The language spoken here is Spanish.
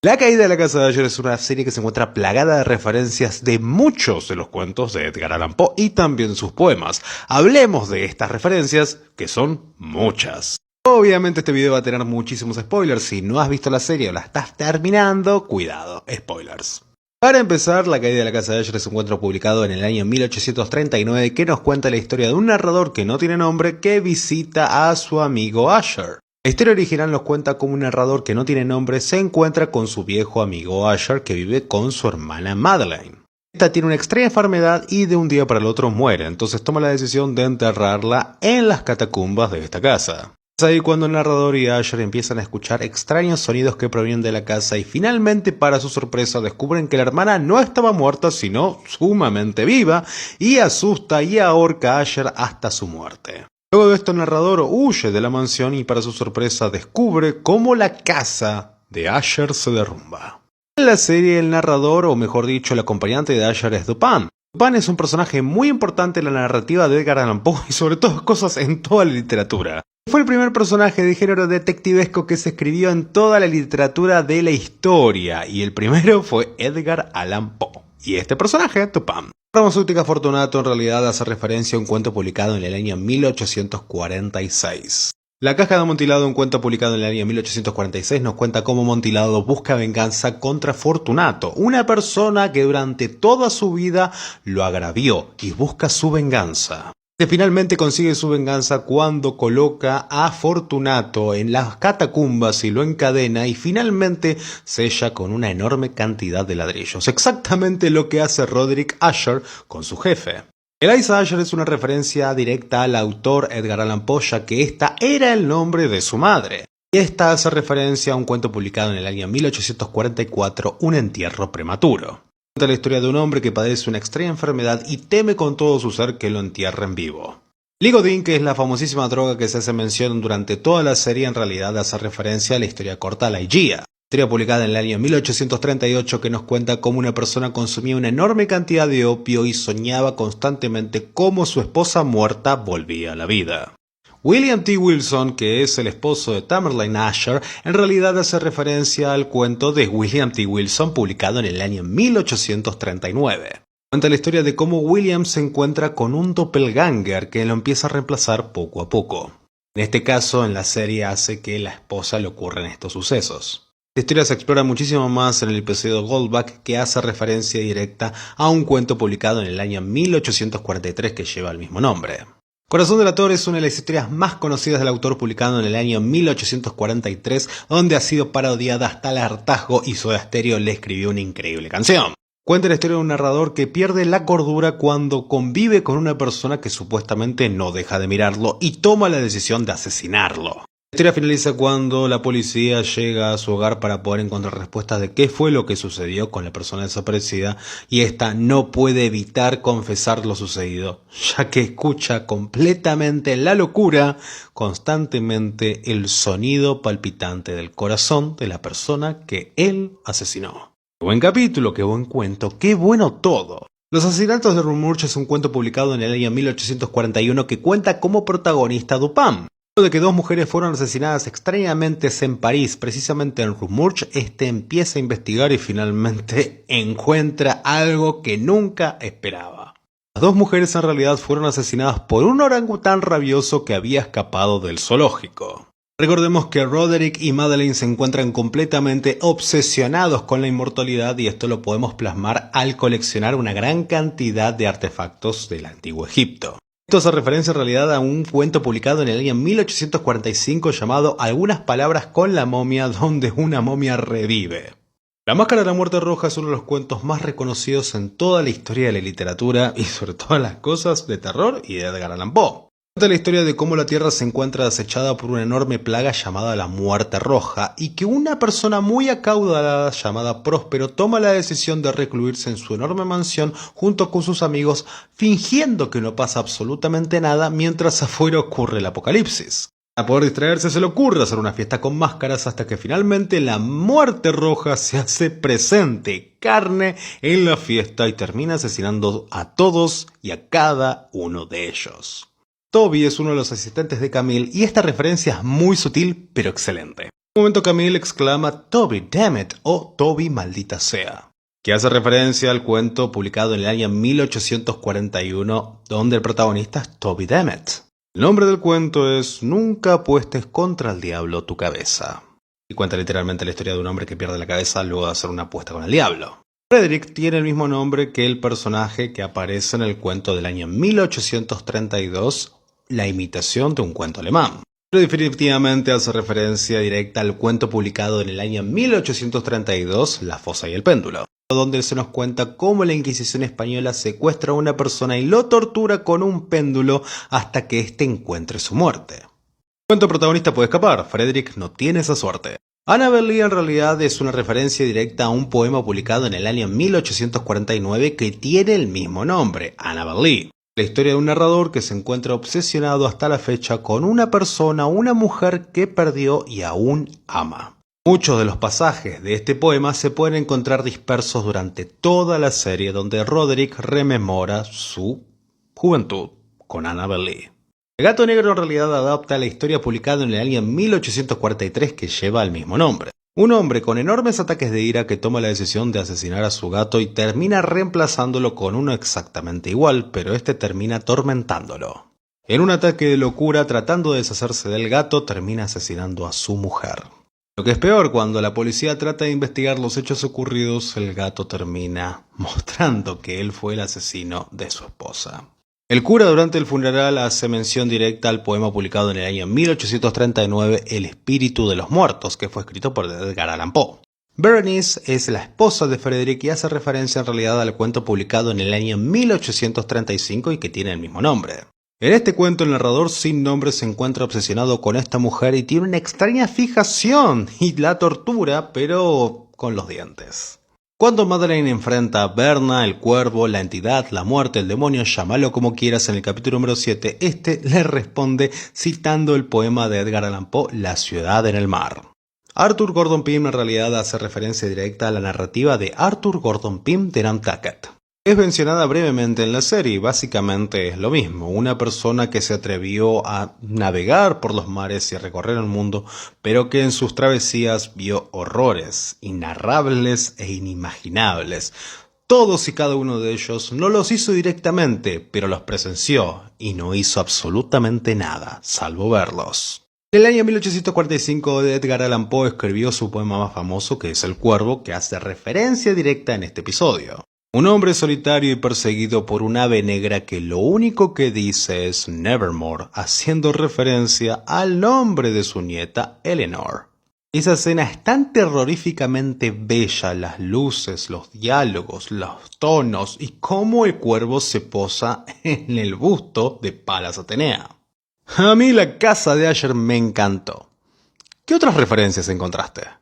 La caída de la casa de Usher es una serie que se encuentra plagada de referencias de muchos de los cuentos de Edgar Allan Poe y también sus poemas. Hablemos de estas referencias, que son muchas. Obviamente este video va a tener muchísimos spoilers. Si no has visto la serie o la estás terminando, cuidado, spoilers. Para empezar, La caída de la casa de Usher es un cuento publicado en el año 1839 que nos cuenta la historia de un narrador que no tiene nombre que visita a su amigo Usher. La historia original nos cuenta cómo un narrador que no tiene nombre se encuentra con su viejo amigo Usher que vive con su hermana Madeleine. Esta tiene una extraña enfermedad y de un día para el otro muere, entonces toma la decisión de enterrarla en las catacumbas de esta casa. Es ahí cuando el narrador y Usher empiezan a escuchar extraños sonidos que provienen de la casa y finalmente, para su sorpresa, descubren que la hermana no estaba muerta sino sumamente viva y asusta y ahorca a Usher hasta su muerte. Luego de esto el narrador huye de la mansión y para su sorpresa descubre cómo la casa de Usher se derrumba. En la serie el narrador, o mejor dicho el acompañante de Usher, es Dupin. Dupin es un personaje muy importante en la narrativa de Edgar Allan Poe y sobre todo cosas en toda la literatura. Fue el primer personaje de género detectivesco que se escribió en toda la literatura de la historia y el primero fue Edgar Allan Poe. Y este personaje, Dupin. Farmacéutica Fortunato en realidad hace referencia a un cuento publicado en el año 1846. La caja de Amontillado, un cuento publicado en el año 1846, nos cuenta cómo Amontillado busca venganza contra Fortunato, una persona que durante toda su vida lo agravió y busca su venganza. Finalmente consigue su venganza cuando coloca a Fortunato en las catacumbas y lo encadena y finalmente sella con una enorme cantidad de ladrillos. Exactamente lo que hace Roderick Usher con su jefe. Eliza Usher es una referencia directa al autor Edgar Allan Poe, ya que esta era el nombre de su madre. Y esta hace referencia a un cuento publicado en el año 1844, Un entierro prematuro. Cuenta la historia de un hombre que padece una extraña enfermedad y teme con todo su ser que lo entierren vivo. Ligodin, que es la famosísima droga que se hace mención durante toda la serie, en realidad hace referencia a la historia corta Ligeia. Historia publicada en el año 1838 que nos cuenta cómo una persona consumía una enorme cantidad de opio y soñaba constantemente cómo su esposa muerta volvía a la vida. William T. Wilson, que es el esposo de Tamerlane Usher, en realidad hace referencia al cuento de William T. Wilson publicado en el año 1839. Cuenta la historia de cómo William se encuentra con un doppelganger que lo empieza a reemplazar poco a poco. En este caso, en la serie hace que la esposa le ocurran estos sucesos. La historia se explora muchísimo más en el episodio Goldback, que hace referencia directa a un cuento publicado en el año 1843 que lleva el mismo nombre. Corazón delator es una de las historias más conocidas del autor, publicado en el año 1843, donde ha sido parodiada hasta el hartazgo y Soda Stereo le escribió una increíble canción. Cuenta la historia de un narrador que pierde la cordura cuando convive con una persona que supuestamente no deja de mirarlo y toma la decisión de asesinarlo. La historia finaliza cuando la policía llega a su hogar para poder encontrar respuestas de qué fue lo que sucedió con la persona desaparecida y esta no puede evitar confesar lo sucedido, ya que escucha completamente la locura, constantemente el sonido palpitante del corazón de la persona que él asesinó. Qué buen capítulo, qué buen cuento, qué bueno todo. Los asesinatos de Rumurch es un cuento publicado en el año 1841 que cuenta como protagonista Dupin. Luego de que dos mujeres fueron asesinadas extrañamente en París, precisamente en Rumurch, este empieza a investigar y finalmente encuentra algo que nunca esperaba. Las dos mujeres en realidad fueron asesinadas por un orangután rabioso que había escapado del zoológico. Recordemos que Roderick y Madeleine se encuentran completamente obsesionados con la inmortalidad y esto lo podemos plasmar al coleccionar una gran cantidad de artefactos del antiguo Egipto. Esto hace referencia en realidad a un cuento publicado en el año 1845 llamado Algunas palabras con la momia, donde una momia revive. La máscara de la muerte roja es uno de los cuentos más reconocidos en toda la historia de la literatura y sobre todas las cosas de terror y de Edgar Allan Poe. Cuenta la historia de cómo la Tierra se encuentra acechada por una enorme plaga llamada la muerte roja y que una persona muy acaudalada llamada Próspero toma la decisión de recluirse en su enorme mansión junto con sus amigos, fingiendo que no pasa absolutamente nada mientras afuera ocurre el apocalipsis. Para poder distraerse se le ocurre hacer una fiesta con máscaras hasta que finalmente la muerte roja se hace presente, carne, en la fiesta y termina asesinando a todos y a cada uno de ellos. Toby es uno de los asistentes de Camille y esta referencia es muy sutil pero excelente. un momento Camille exclama Toby damn it o Toby maldita sea, que hace referencia al cuento publicado en el año 1841 donde el protagonista es Toby Dammit. El nombre del cuento es Nunca apuestes contra el diablo tu cabeza, y cuenta literalmente la historia de un hombre que pierde la cabeza luego de hacer una apuesta con el diablo. Frederick tiene el mismo nombre que el personaje que aparece en el cuento del año 1832, La imitación de un cuento alemán. Pero definitivamente hace referencia directa al cuento publicado en el año 1832, La fosa y el péndulo, donde se nos cuenta cómo la Inquisición española secuestra a una persona y lo tortura con un péndulo hasta que éste encuentre su muerte. El cuento protagonista puede escapar, Frederick no tiene esa suerte. Annabel Lee en realidad es una referencia directa a un poema publicado en el año 1849 que tiene el mismo nombre, Annabel Lee. La historia de un narrador que se encuentra obsesionado hasta la fecha con una persona, una mujer que perdió y aún ama. Muchos de los pasajes de este poema se pueden encontrar dispersos durante toda la serie donde Roderick rememora su juventud con Annabel Lee. El gato negro en realidad adapta la historia publicada en el año 1843 que lleva el mismo nombre. Un hombre con enormes ataques de ira que toma la decisión de asesinar a su gato y termina reemplazándolo con uno exactamente igual, pero este termina atormentándolo. En un ataque de locura, tratando de deshacerse del gato, termina asesinando a su mujer. Lo que es peor, cuando la policía trata de investigar los hechos ocurridos, el gato termina mostrando que él fue el asesino de su esposa. El cura durante el funeral hace mención directa al poema publicado en el año 1839, El espíritu de los muertos, que fue escrito por Edgar Allan Poe. Berenice es la esposa de Frederick y hace referencia en realidad al cuento publicado en el año 1835 y que tiene el mismo nombre. En este cuento el narrador sin nombre se encuentra obsesionado con esta mujer y tiene una extraña fijación y la tortura, pero con los dientes. Cuando Madeleine enfrenta a Berna, el cuervo, la entidad, la muerte, el demonio, llámalo como quieras en el capítulo número 7, este le responde citando el poema de Edgar Allan Poe, La ciudad en el mar. Arthur Gordon Pym en realidad hace referencia directa a la narrativa de Arthur Gordon Pym de Nantucket. Es mencionada brevemente en la serie y básicamente es lo mismo, una persona que se atrevió a navegar por los mares y a recorrer el mundo, pero que en sus travesías vio horrores inarrables e inimaginables. Todos y cada uno de ellos no los hizo directamente, pero los presenció y no hizo absolutamente nada, salvo verlos. En el año 1845 Edgar Allan Poe escribió su poema más famoso, que es El cuervo, que hace referencia directa en este episodio. Un hombre solitario y perseguido por un ave negra que lo único que dice es Nevermore, haciendo referencia al nombre de su nieta Eleanor. Esa escena es tan terroríficamente bella, las luces, los diálogos, los tonos y cómo el cuervo se posa en el busto de Palas Atenea. A mí la casa de Asher me encantó. ¿Qué otras referencias encontraste?